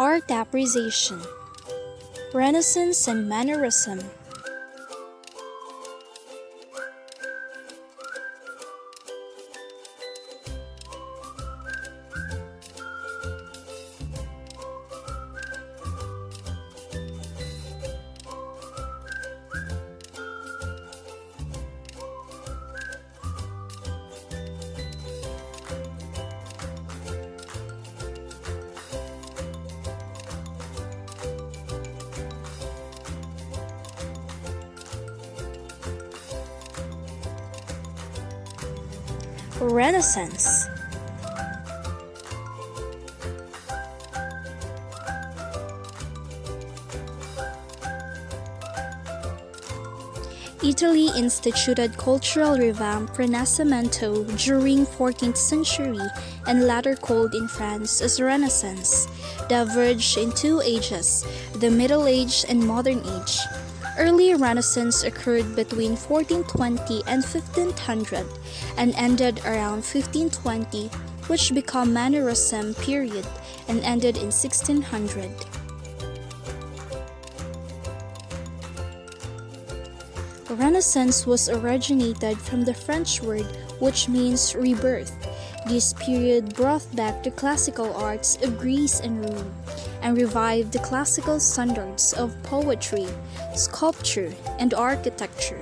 Art appreciation, Renaissance and Mannerism. Renaissance. Italy instituted cultural revamp Rinascimento during 14th century and later called in France as Renaissance, diverged in two ages, the Middle Age and Modern Age. Early Renaissance occurred between 1420 and 1500 and ended around 1520, which became Mannerism period and ended in 1600. Renaissance was originated from the French word which means rebirth. This period brought back the classical arts of Greece and Rome and revived the classical standards of poetry, sculpture, and architecture.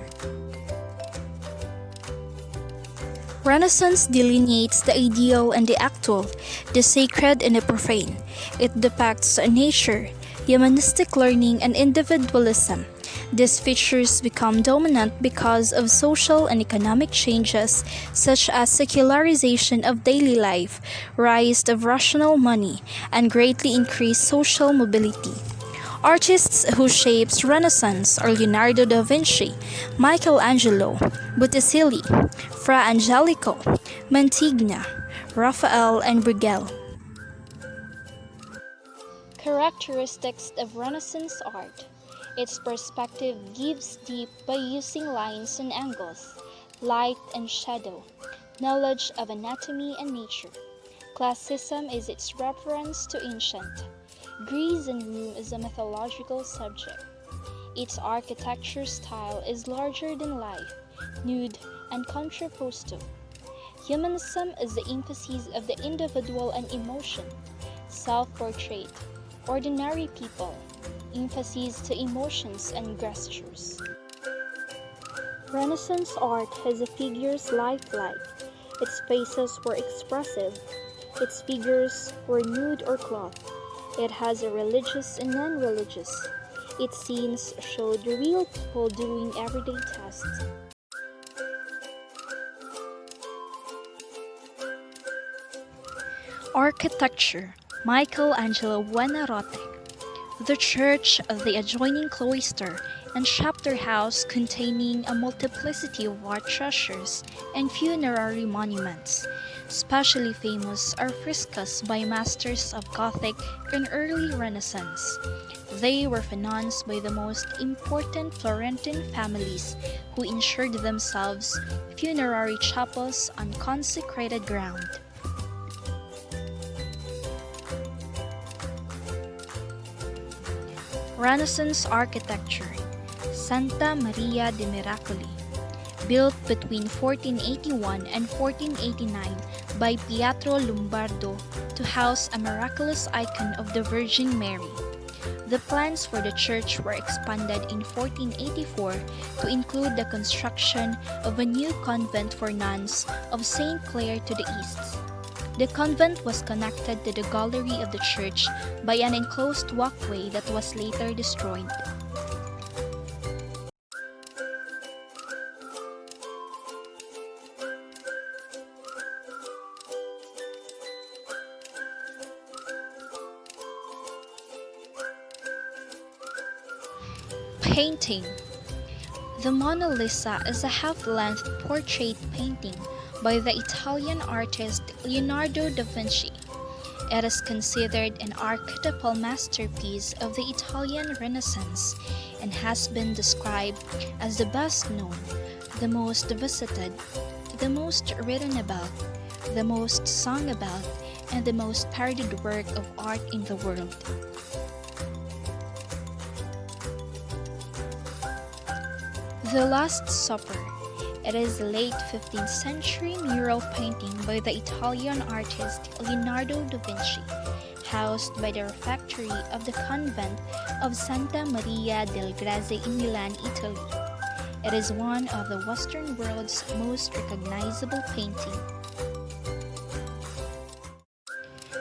Renaissance delineates the ideal and the actual, the sacred and the profane. It depicts nature, humanistic learning, and individualism. These features become dominant because of social and economic changes such as secularization of daily life, rise of rational money, and greatly increased social mobility. Artists who shaped Renaissance are Leonardo da Vinci, Michelangelo, Botticelli, Fra Angelico, Mantegna, Raphael, and Bruegel. Characteristics of Renaissance art. Its perspective gives deep by using lines and angles, light and shadow, knowledge of anatomy and nature. Classicism is its reference to ancient. Greece and Rome is a mythological subject. Its architecture style is larger than life, nude, and contrapposto. Humanism is the emphasis of the individual and emotion. Self-portrait, ordinary people, emphasis to emotions and gestures. Renaissance art has a figure's lifelike. Its faces were expressive. Its figures were nude or cloth. It has a religious and non-religious. Its scenes showed real people doing everyday tasks. Architecture, Michelangelo Buonarroti. The church, the adjoining cloister, and chapter house containing a multiplicity of art treasures and funerary monuments. Especially famous are frescoes by masters of Gothic and early Renaissance. They were financed by the most important Florentine families who ensured themselves funerary chapels on consecrated ground. Renaissance architecture, Santa Maria de' Miracoli, built between 1481 and 1489 by Pietro Lombardo to house a miraculous icon of the Virgin Mary. The plans for the church were expanded in 1484 to include the construction of a new convent for nuns of St. Clare to the east. The convent was connected to the gallery of the church by an enclosed walkway that was later destroyed. Painting. The Mona Lisa is a half-length portrait painting by the Italian artist Leonardo da Vinci. It is considered an archetypal masterpiece of the Italian Renaissance and has been described as the best known, the most visited, the most written about, the most sung about, and the most parodied work of art in the world. The Last Supper. It is a late 15th century mural painting by the Italian artist Leonardo da Vinci, housed by the refectory of the convent of Santa Maria del Grazie in Milan, Italy. It is one of the Western world's most recognizable paintings.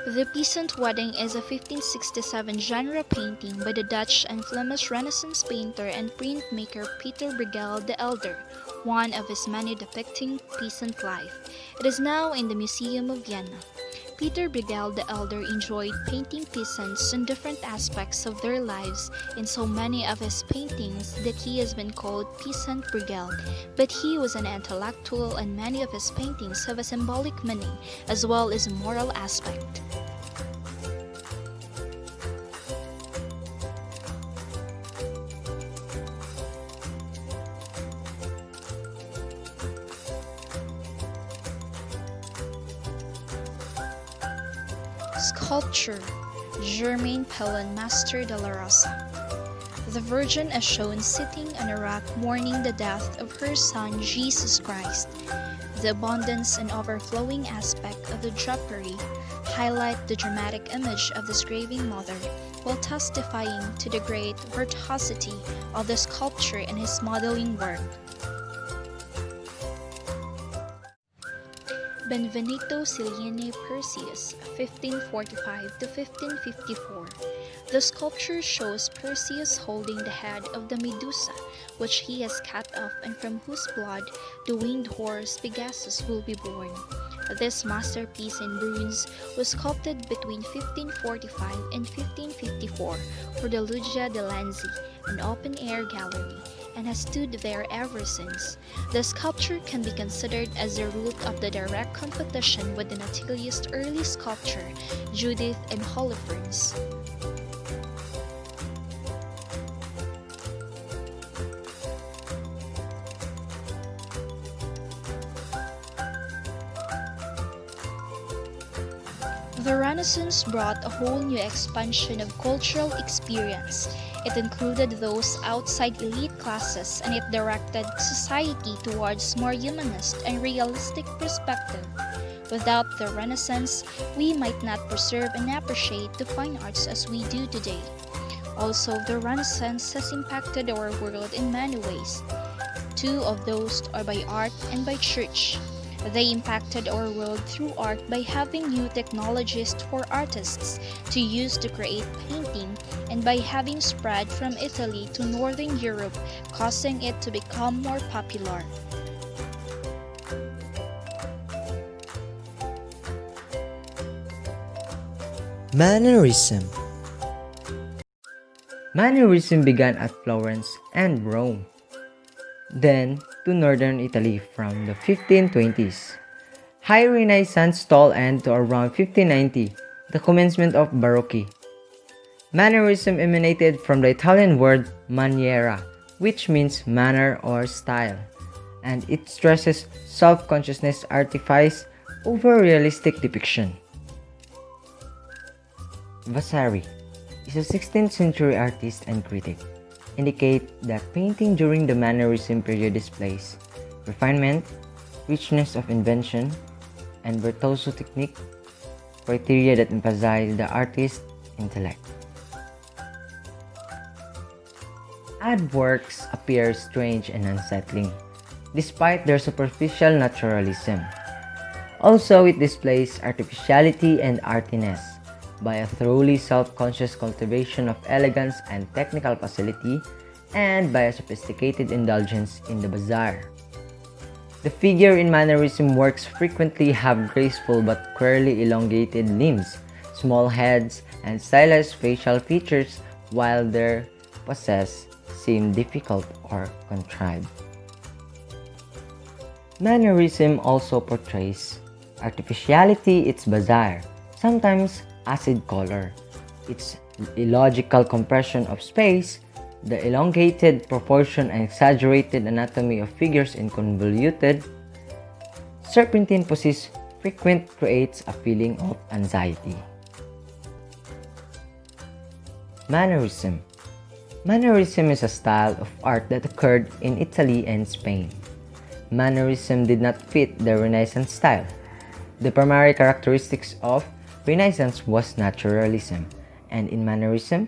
The Peasant Wedding is a 1567 genre painting by the Dutch and Flemish Renaissance painter and printmaker Peter Bruegel the Elder, one of his many depicting peasant life. It is now in the Museum of Vienna. Peter Bruegel the Elder enjoyed painting peasants in different aspects of their lives in so many of his paintings that he has been called Peasant Bruegel, but he was an intellectual and many of his paintings have a symbolic meaning as well as a moral aspect. Sculpture. Germain Pellon, Master de la Rosa. The Virgin is shown sitting on a rock mourning the death of her son Jesus Christ. The abundance and overflowing aspect of the drapery highlight the dramatic image of this grieving mother, while testifying to the great virtuosity of the sculpture in his modeling work. Benvenuto Cellini Perseus, 1545 to 1554. The sculpture shows Perseus holding the head of the Medusa, which he has cut off and from whose blood the winged horse Pegasus will be born. This masterpiece in bronze was sculpted between 1545 and 1554 for the Loggia de Lanzi, an open-air gallery, and has stood there ever since. The sculpture can be considered as the root of the direct competition with the Nataliist early sculpture, Judith and Holofernes. The Renaissance brought a whole new expansion of cultural experience. It included those outside elite classes, and it directed society towards more humanist and realistic perspective. Without the Renaissance, we might not preserve and appreciate the fine arts as we do today. Also, the Renaissance has impacted our world in many ways. Two of those are by art and by church. They impacted our world through art by having new technologies for artists to use to create painting, and by having spread from Italy to Northern Europe, causing it to become more popular. Mannerism. Mannerism began at Florence and Rome, then to northern Italy from the 1520s. High Renaissance tall end to around 1590, the commencement of Baroque. Mannerism emanated from the Italian word maniera, which means manner or style, and it stresses self-consciousness artifice over realistic depiction. Vasari is a 16th century artist and critic. Indicate that painting during the Mannerism period displays refinement, richness of invention, and virtuoso technique, criteria that emphasize the artist's intellect. Odd works appear strange and unsettling, despite their superficial naturalism. Also, it displays artificiality and artiness by a thoroughly self-conscious cultivation of elegance and technical facility, and by a sophisticated indulgence in the bizarre. The figure in Mannerism works frequently have graceful but queerly elongated limbs, small heads, and stylized facial features, while their poses seem difficult or contrived. Mannerism also portrays artificiality, its bizarre, sometimes acid color, its illogical compression of space, the elongated proportion and exaggerated anatomy of figures in convoluted, serpentine poses frequent creates a feeling of anxiety. Mannerism. Mannerism is a style of art that occurred in Italy and Spain. Mannerism did not fit the Renaissance style. The primary characteristics of Renaissance was naturalism, and in Mannerism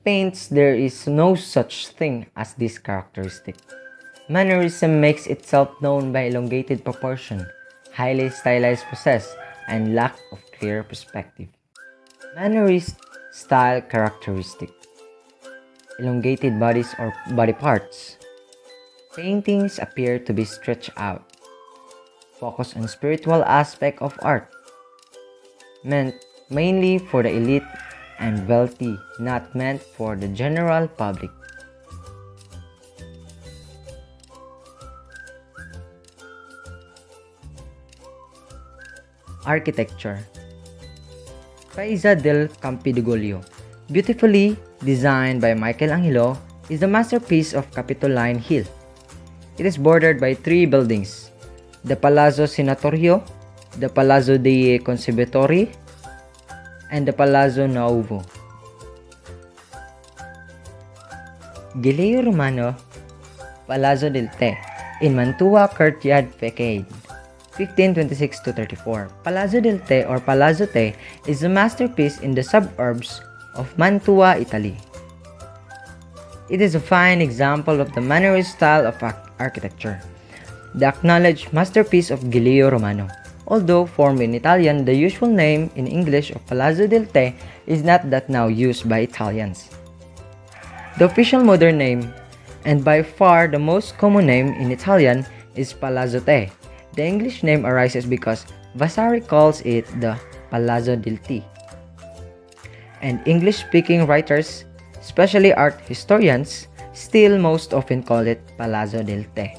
paints there is no such thing as this characteristic. Mannerism makes itself known by elongated proportion, highly stylized process, and lack of clear perspective. Mannerist style characteristic: elongated bodies or body parts. Paintings appear to be stretched out. Focus on spiritual aspect of art. Meant mainly for the elite and wealthy, not meant for the general public. Architecture. Paisa del Campidoglio, beautifully designed by Michelangelo, is the masterpiece of Capitoline Hill. It is bordered by three buildings: the Palazzo Senatorio, the Palazzo dei Conservatori, and the Palazzo Nuovo. Galileo Romano, Palazzo del Te, in Mantua Courtyard Facade, 1526-34. Palazzo del Te or Palazzo Te is a masterpiece in the suburbs of Mantua, Italy. It is a fine example of the Mannerist style of architecture, the acknowledged masterpiece of Galileo Romano. Although formed in Italian, the usual name in English of Palazzo del Te is not that now used by Italians. The official modern name, and by far the most common name in Italian, is Palazzo Te. The English name arises because Vasari calls it the Palazzo del Te, and English-speaking writers, especially art historians, still most often call it Palazzo del Te.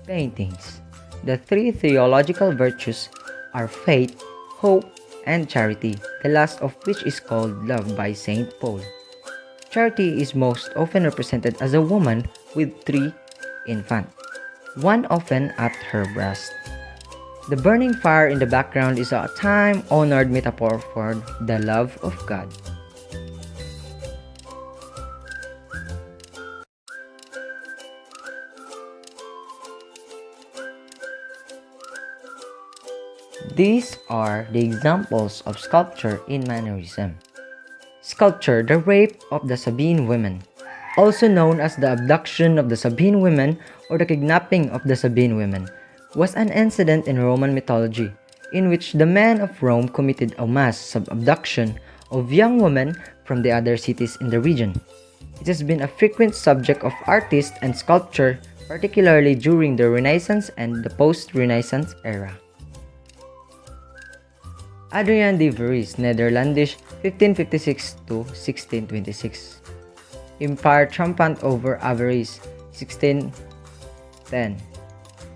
Paintings. The three theological virtues are faith, hope, and charity, the last of which is called love by Saint Paul. Charity is most often represented as a woman with three infants, one often at her breast. The burning fire in the background is a time-honored metaphor for the love of God. These are the examples of sculpture in Mannerism. Sculpture, the rape of the Sabine women, also known as the abduction of the Sabine women or the kidnapping of the Sabine women, was an incident in Roman mythology in which the men of Rome committed a mass abduction of young women from the other cities in the region. It has been a frequent subject of artists and sculpture, particularly during the Renaissance and the post-Renaissance era. Adriaan de Vries, Netherlandish, 1556-1626. Empire triumphant over avarice, 1610.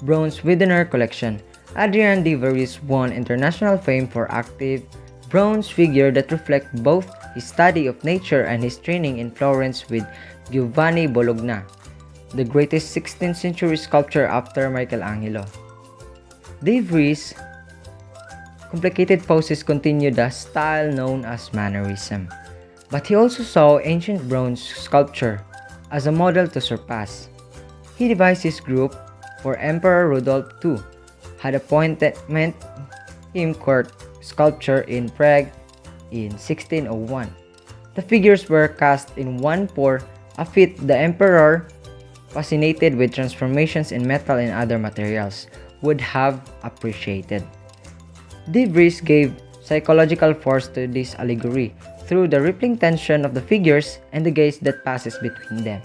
Bronze Widener Collection. Adriaan de Vries won international fame for active bronze figure that reflect both his study of nature and his training in Florence with Giovanni Bologna, the greatest 16th century sculptor after Michelangelo. De Vries' complicated poses continue the style known as Mannerism, but he also saw ancient bronze sculpture as a model to surpass. He devised his group for Emperor Rudolph II, had appointed him court sculptor in Prague in 1601. The figures were cast in one pour, a feat the emperor, fascinated with transformations in metal and other materials, would have appreciated. De Vries gave psychological force to this allegory through the rippling tension of the figures and the gaze that passes between them.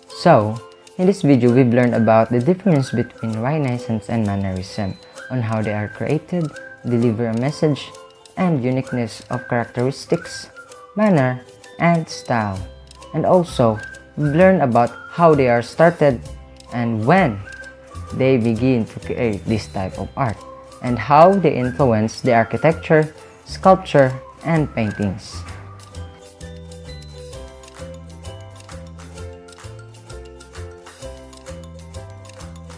So, in this video, we've learned about the difference between Renaissance and Mannerism, on how they are created, deliver a message, and uniqueness of characteristics, manner, and style. And also, we've learned about how they are started and when they begin to create this type of art, and how they influence the architecture, sculpture, and paintings.